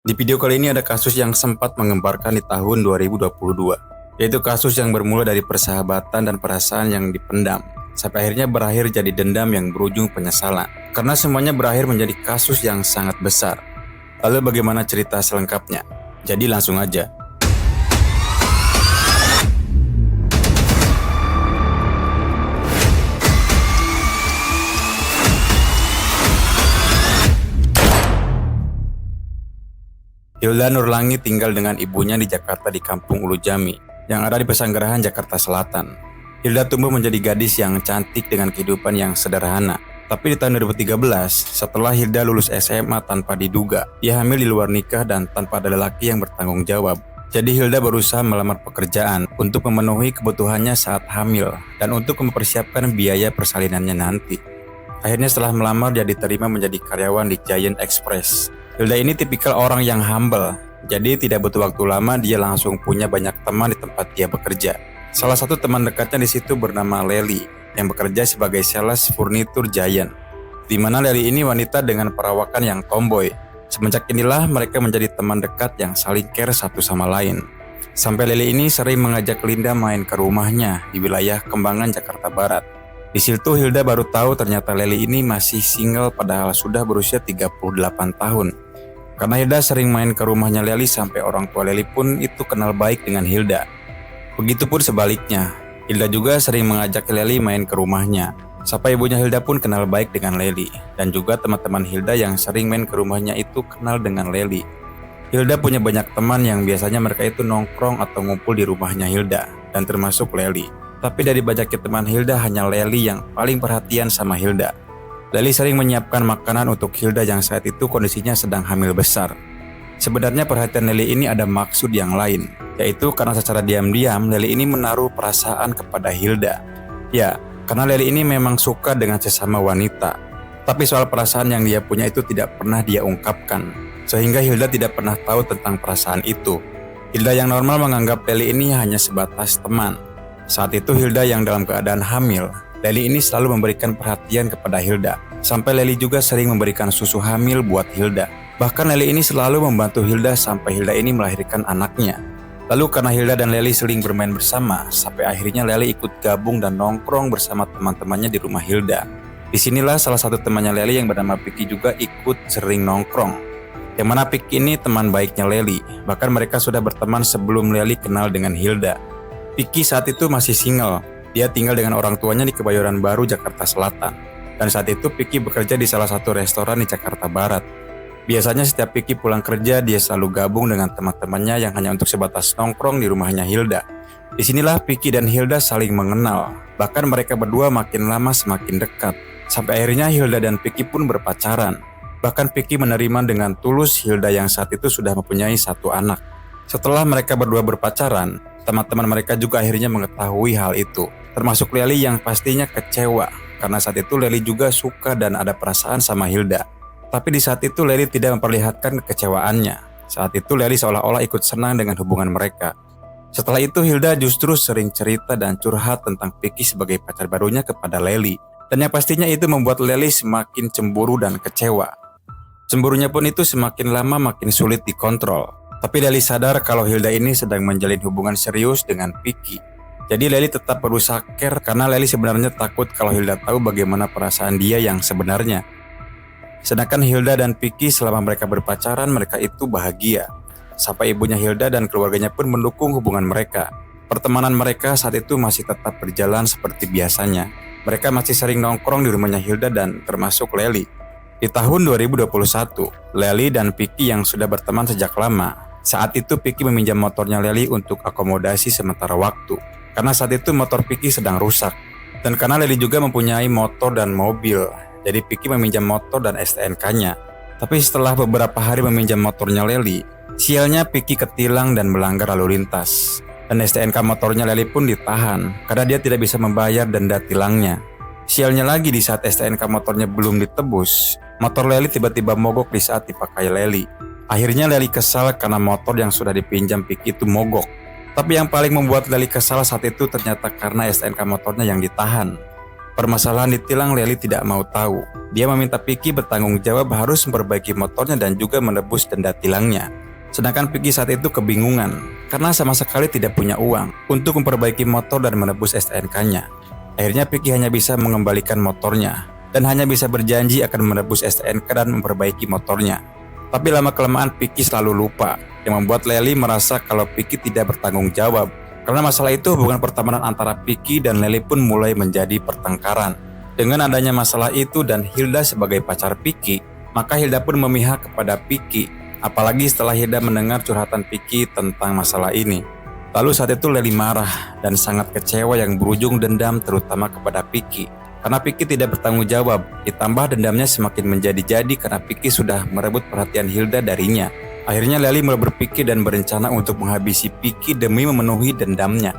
Di video kali ini ada kasus yang sempat mengembarkan di tahun 2022, yaitu kasus yang bermula dari persahabatan dan perasaan yang dipendam, sampai akhirnya berakhir jadi dendam yang berujung penyesalan. Karena semuanya berakhir menjadi kasus yang sangat besar. Lalu bagaimana cerita selengkapnya? Jadi langsung aja. Hilda Nurlangi tinggal dengan ibunya di Jakarta di Kampung Ulu Jami, yang ada di Pesanggerahan, Jakarta Selatan. Hilda tumbuh menjadi gadis yang cantik dengan kehidupan yang sederhana. Tapi di tahun 2013, setelah Hilda lulus SMA tanpa diduga, ia hamil di luar nikah dan tanpa ada lelaki yang bertanggung jawab. Jadi Hilda berusaha melamar pekerjaan untuk memenuhi kebutuhannya saat hamil dan untuk mempersiapkan biaya persalinannya nanti. Akhirnya setelah melamar dia diterima menjadi karyawan di Giant Express. Hilda ini tipikal orang yang humble, jadi tidak butuh waktu lama dia langsung punya banyak teman di tempat dia bekerja. Salah satu teman dekatnya di situ bernama Lely, yang bekerja sebagai sales furnitur Giant. Di mana Lely ini wanita dengan perawakan yang tomboy. Semenjak inilah mereka menjadi teman dekat yang saling care satu sama lain. Sampai Lely ini sering mengajak Linda main ke rumahnya di wilayah Kembangan, Jakarta Barat. Di situ Hilda baru tahu ternyata Lely ini masih single padahal sudah berusia 38 tahun. Karena Hilda sering main ke rumahnya Lely sampai orang tua Lely pun itu kenal baik dengan Hilda. Begitupun sebaliknya, Hilda juga sering mengajak Lely main ke rumahnya. Sampai ibunya Hilda pun kenal baik dengan Lely. Dan juga teman-teman Hilda yang sering main ke rumahnya itu kenal dengan Lely. Hilda punya banyak teman yang biasanya mereka itu nongkrong atau ngumpul di rumahnya Hilda, dan termasuk Lely. Tapi dari banyaknya teman Hilda hanya Lely yang paling perhatian sama Hilda. Lely sering menyiapkan makanan untuk Hilda yang saat itu kondisinya sedang hamil besar. Sebenarnya perhatian Lely ini ada maksud yang lain, yaitu karena secara diam-diam Lely ini menaruh perasaan kepada Hilda. Ya, karena Lely ini memang suka dengan sesama wanita. Tapi soal perasaan yang dia punya itu tidak pernah dia ungkapkan, sehingga Hilda tidak pernah tahu tentang perasaan itu. Hilda yang normal menganggap Lely ini hanya sebatas teman. Saat itu Hilda yang dalam keadaan hamil, Lely ini selalu memberikan perhatian kepada Hilda. Sampai Lely juga sering memberikan susu hamil buat Hilda. Bahkan Lely ini selalu membantu Hilda sampai Hilda ini melahirkan anaknya. Lalu karena Hilda dan Lely sering bermain bersama, sampai akhirnya Lely ikut gabung dan nongkrong bersama teman-temannya di rumah Hilda. Disinilah salah satu temannya Lely yang bernama Piki juga ikut sering nongkrong. Yang mana Piki ini teman baiknya Lely. Bahkan mereka sudah berteman sebelum Lely kenal dengan Hilda. Piki saat itu masih single. Dia tinggal dengan orang tuanya di Kebayoran Baru, Jakarta Selatan. Dan saat itu Piki bekerja di salah satu restoran di Jakarta Barat. Biasanya setiap Piki pulang kerja, dia selalu gabung dengan teman-temannya yang hanya untuk sebatas nongkrong di rumahnya Hilda. Disinilah Piki dan Hilda saling mengenal. Bahkan mereka berdua makin lama semakin dekat. Sampai akhirnya Hilda dan Piki pun berpacaran. Bahkan Piki menerima dengan tulus Hilda yang saat itu sudah mempunyai satu anak. Setelah mereka berdua berpacaran, teman-teman mereka juga akhirnya mengetahui hal itu. Termasuk Lely yang pastinya kecewa, karena saat itu Lely juga suka dan ada perasaan sama Hilda. Tapi di saat itu Lely tidak memperlihatkan kekecewaannya. Saat itu Lely seolah-olah ikut senang dengan hubungan mereka. Setelah itu Hilda justru sering cerita dan curhat tentang Piki sebagai pacar barunya kepada Lely. Dan yang pastinya itu membuat Lely semakin cemburu dan kecewa. Cemburunya pun itu semakin lama makin sulit dikontrol. Tapi Lely sadar kalau Hilda ini sedang menjalin hubungan serius dengan Piki. Jadi Lely tetap berusaha care karena Lely sebenarnya takut kalau Hilda tahu bagaimana perasaan dia yang sebenarnya. Sedangkan Hilda dan Piki selama mereka berpacaran mereka itu bahagia. Sampai ibunya Hilda dan keluarganya pun mendukung hubungan mereka. Pertemanan mereka saat itu masih tetap berjalan seperti biasanya. Mereka masih sering nongkrong di rumahnya Hilda dan termasuk Lely. Di tahun 2021, Lely dan Piki yang sudah berteman sejak lama. Saat itu Piki meminjam motornya Lely untuk akomodasi sementara waktu. Karena saat itu motor Piki sedang rusak. Dan karena Lely juga mempunyai motor dan mobil, jadi Piki meminjam motor dan STNK-nya. Tapi setelah beberapa hari meminjam motornya Lely, sialnya Piki ketilang dan melanggar lalu lintas. Dan STNK motornya Lely pun ditahan, karena dia tidak bisa membayar denda tilangnya. Sialnya lagi di saat STNK motornya belum ditebus, motor Lely tiba-tiba mogok di saat dipakai Lely. Akhirnya Lely kesal karena motor yang sudah dipinjam Piki itu mogok. Tapi yang paling membuat Lely kesal saat itu ternyata karena STNK motornya yang ditahan. Permasalahan ditilang Lely tidak mau tahu. Dia meminta Vicky bertanggung jawab harus memperbaiki motornya dan juga menebus denda tilangnya. Sedangkan Vicky saat itu kebingungan karena sama sekali tidak punya uang untuk memperbaiki motor dan menebus STNK-nya. Akhirnya Vicky hanya bisa mengembalikan motornya dan hanya bisa berjanji akan menebus STNK dan memperbaiki motornya. Tapi lama-kelamaan Vicky selalu lupa, yang membuat Lely merasa kalau Vicky tidak bertanggung jawab. Karena masalah itu hubungan pertemanan antara Vicky dan Lely pun mulai menjadi pertengkaran. Dengan adanya masalah itu dan Hilda sebagai pacar Vicky, maka Hilda pun memihak kepada Vicky. Apalagi setelah Hilda mendengar curhatan Vicky tentang masalah ini. Lalu saat itu Lely marah dan sangat kecewa yang berujung dendam terutama kepada Vicky. Karena Vicky tidak bertanggung jawab, ditambah dendamnya semakin menjadi-jadi karena Vicky sudah merebut perhatian Hilda darinya. Akhirnya Lely mulai berpikir dan berencana untuk menghabisi Vicky demi memenuhi dendamnya.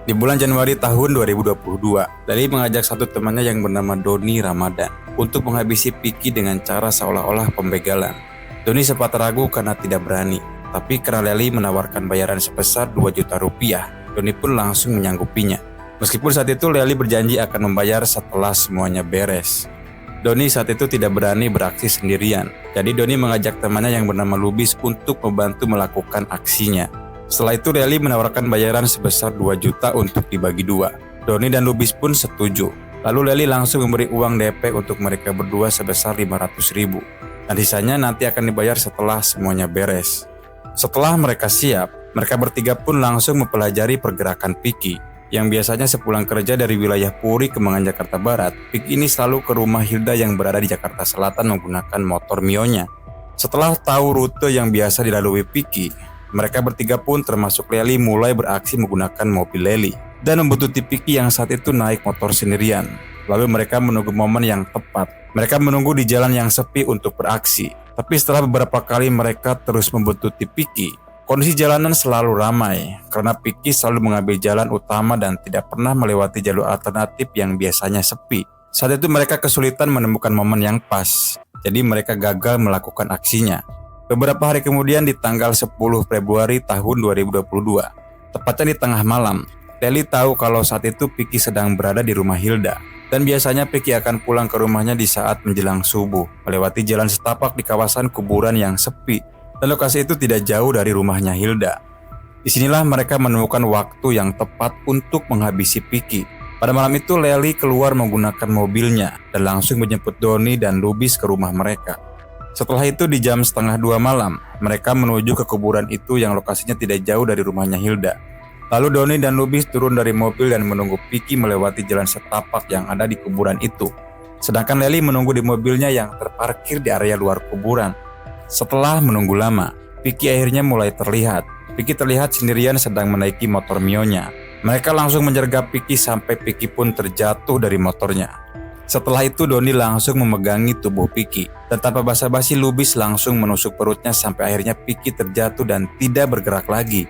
Di bulan Januari tahun 2022, Lely mengajak satu temannya yang bernama Doni Ramadan untuk menghabisi Vicky dengan cara seolah-olah pembegalan. Doni sempat ragu karena tidak berani, tapi karena Lely menawarkan bayaran sebesar 2 juta rupiah, Doni pun langsung menyanggupinya. Meskipun saat itu Lely berjanji akan membayar setelah semuanya beres. Doni saat itu tidak berani beraksi sendirian, jadi Doni mengajak temannya yang bernama Lubis untuk membantu melakukan aksinya. Setelah itu Lely menawarkan bayaran sebesar 2 juta untuk dibagi dua. Doni dan Lubis pun setuju. Lalu Lely langsung memberi uang DP untuk mereka berdua sebesar 500.000. Dan sisanya nanti akan dibayar setelah semuanya beres. Setelah mereka siap, mereka bertiga pun langsung mempelajari pergerakan Vicky. Yang biasanya sepulang kerja dari wilayah Puri Kembangan Jakarta Barat, Vicky ini selalu ke rumah Hilda yang berada di Jakarta Selatan menggunakan motor Mio-nya. Setelah tahu rute yang biasa dilalui Vicky, mereka bertiga pun termasuk Lely mulai beraksi menggunakan mobil Lely dan membuntuti Vicky yang saat itu naik motor sendirian. Lalu mereka menunggu momen yang tepat. Mereka menunggu di jalan yang sepi untuk beraksi. Tapi setelah beberapa kali mereka terus membuntuti Vicky, kondisi jalanan selalu ramai karena Vicky selalu mengambil jalan utama dan tidak pernah melewati jalur alternatif yang biasanya sepi. Saat itu mereka kesulitan menemukan momen yang pas, jadi mereka gagal melakukan aksinya. Beberapa hari kemudian di tanggal 10 Februari tahun 2022, tepatnya di tengah malam, Lely tahu kalau saat itu Vicky sedang berada di rumah Hilda. Dan biasanya Vicky akan pulang ke rumahnya di saat menjelang subuh, melewati jalan setapak di kawasan kuburan yang sepi. Dan lokasi itu tidak jauh dari rumahnya Hilda. Disinilah mereka menemukan waktu yang tepat untuk menghabisi Vicky. Pada malam itu Lely keluar menggunakan mobilnya dan langsung menjemput Doni dan Lubis ke rumah mereka. Setelah itu di jam 1:30 malam, mereka menuju ke kuburan itu yang lokasinya tidak jauh dari rumahnya Hilda. Lalu Doni dan Lubis turun dari mobil dan menunggu Vicky melewati jalan setapak yang ada di kuburan itu. Sedangkan Lely menunggu di mobilnya yang terparkir di area luar kuburan. Setelah menunggu lama, Vicky akhirnya mulai terlihat. Vicky terlihat sendirian sedang menaiki motor Mio-nya. Mereka langsung menyergap Vicky sampai Vicky pun terjatuh dari motornya. Setelah itu Doni langsung memegangi tubuh Vicky. Dan tanpa basa-basi Lubis langsung menusuk perutnya sampai akhirnya Vicky terjatuh dan tidak bergerak lagi.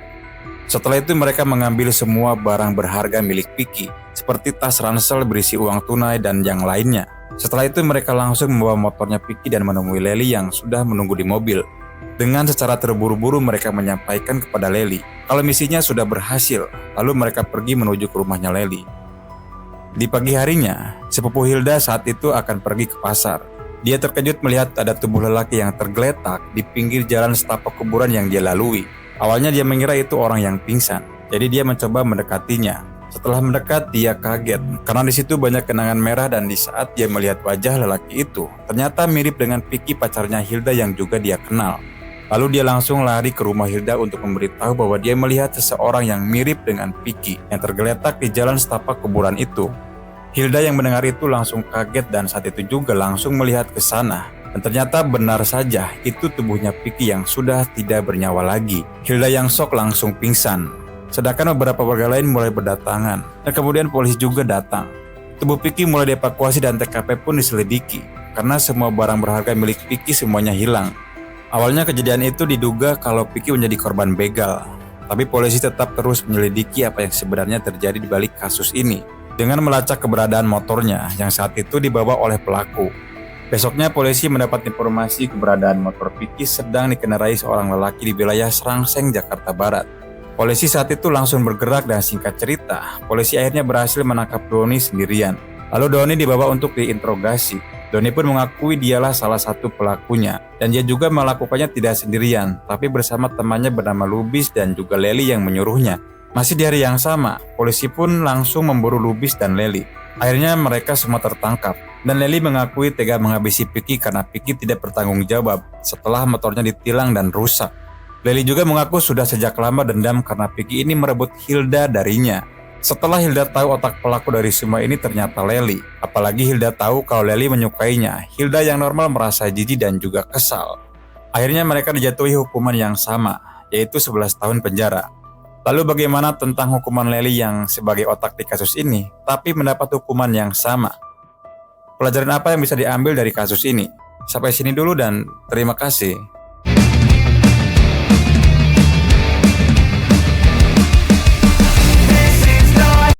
Setelah itu mereka mengambil semua barang berharga milik Vicky, seperti tas ransel berisi uang tunai dan yang lainnya. Setelah itu mereka langsung membawa motornya Vicky dan menemui Lely yang sudah menunggu di mobil. Dengan secara terburu-buru mereka menyampaikan kepada Lely kalau misinya sudah berhasil, lalu mereka pergi menuju ke rumahnya Lely. Di pagi harinya, sepupu Hilda saat itu akan pergi ke pasar. Dia terkejut melihat ada tubuh lelaki yang tergeletak di pinggir jalan setapak kuburan yang dia lalui. Awalnya dia mengira itu orang yang pingsan, jadi dia mencoba mendekatinya. Setelah mendekat, dia kaget karena di situ banyak kenangan merah dan di saat dia melihat wajah lelaki itu, ternyata mirip dengan Vicky pacarnya Hilda yang juga dia kenal. Lalu dia langsung lari ke rumah Hilda untuk memberitahu bahwa dia melihat seseorang yang mirip dengan Vicky yang tergeletak di jalan setapak kuburan itu. Hilda yang mendengar itu langsung kaget dan saat itu juga langsung melihat ke sana. Dan ternyata benar saja itu tubuhnya Vicky yang sudah tidak bernyawa lagi. Hilda yang shock langsung pingsan. Sedangkan beberapa warga lain mulai berdatangan. Dan kemudian polisi juga datang. Tubuh Vicky mulai dievakuasi dan TKP pun diselidiki. Karena semua barang berharga milik Vicky semuanya hilang. Awalnya kejadian itu diduga kalau Vicky menjadi korban begal. Tapi polisi tetap terus menyelidiki apa yang sebenarnya terjadi di balik kasus ini. Dengan melacak keberadaan motornya yang saat itu dibawa oleh pelaku. Besoknya polisi mendapat informasi keberadaan motor Vicky sedang dikendarai seorang lelaki di wilayah Srangseng, Jakarta Barat. Polisi saat itu langsung bergerak dan singkat cerita, polisi akhirnya berhasil menangkap Doni sendirian. Lalu Doni dibawa untuk diinterogasi. Doni pun mengakui dialah salah satu pelakunya, dan dia juga melakukannya tidak sendirian, tapi bersama temannya bernama Lubis dan juga Leli yang menyuruhnya. Masih di hari yang sama, polisi pun langsung memburu Lubis dan Leli. Akhirnya mereka semua tertangkap, dan Leli mengakui tega menghabisi Piki karena Piki tidak bertanggung jawab setelah motornya ditilang dan rusak. Leli juga mengaku sudah sejak lama dendam karena Piki ini merebut Hilda darinya. Setelah Hilda tahu otak pelaku dari semua ini ternyata Leli. Apalagi Hilda tahu kalau Leli menyukainya, Hilda yang normal merasa jijik dan juga kesal. Akhirnya mereka dijatuhi hukuman yang sama, yaitu 11 tahun penjara. Lalu bagaimana tentang hukuman Leli yang sebagai otak di kasus ini, tapi mendapat hukuman yang sama? Pelajaran apa yang bisa diambil dari kasus ini? Sampai sini dulu dan terima kasih.